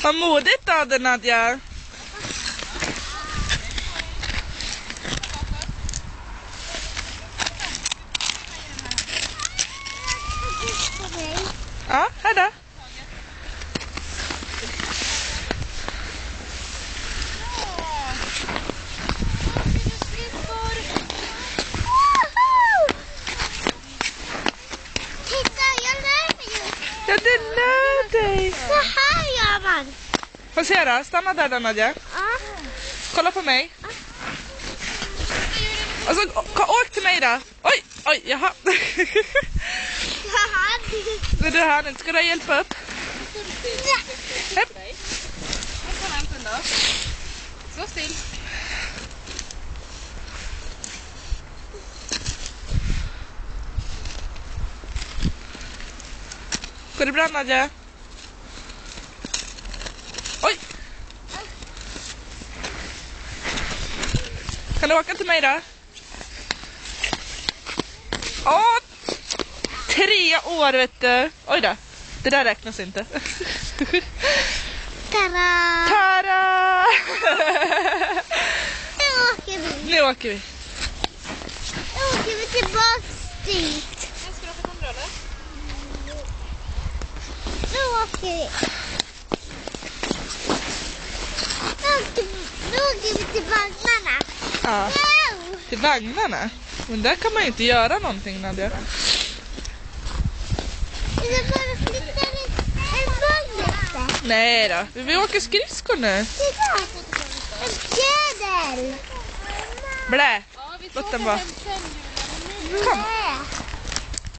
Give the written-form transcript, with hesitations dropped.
Vad modigt av dig, Nadja. Ja, här då. Ja, du lär dig. Så här gör man. Får se då, stanna där då, Nadja. Ja. Kolla på mig. Och så åk till mig då. Oj, oj, jaha. Det är du här, nu ska du hjälpa upp. Hepp. Så still. Går det bra, Nadja? Oj! Kan du åka till mig då? Åh! 3 år, vet du. Oj då. Det där räknas inte. Tada! Tada! Nu åker vi. Nu åker vi. Nu åker vi tillbaks dit. Ska du åka kontroller? Nu åker vi. Nu åker vi till vagnarna. Ja, Wow! till vagnarna. Men där kan man ju inte göra någonting, Nadja. Vi ska bara flytta en vagn lite. Nej då, vi åker skridskor nu. Titta! En fjäder! Blä. Ja, vi Låt tar den vara. hem sen. Kom. Blä.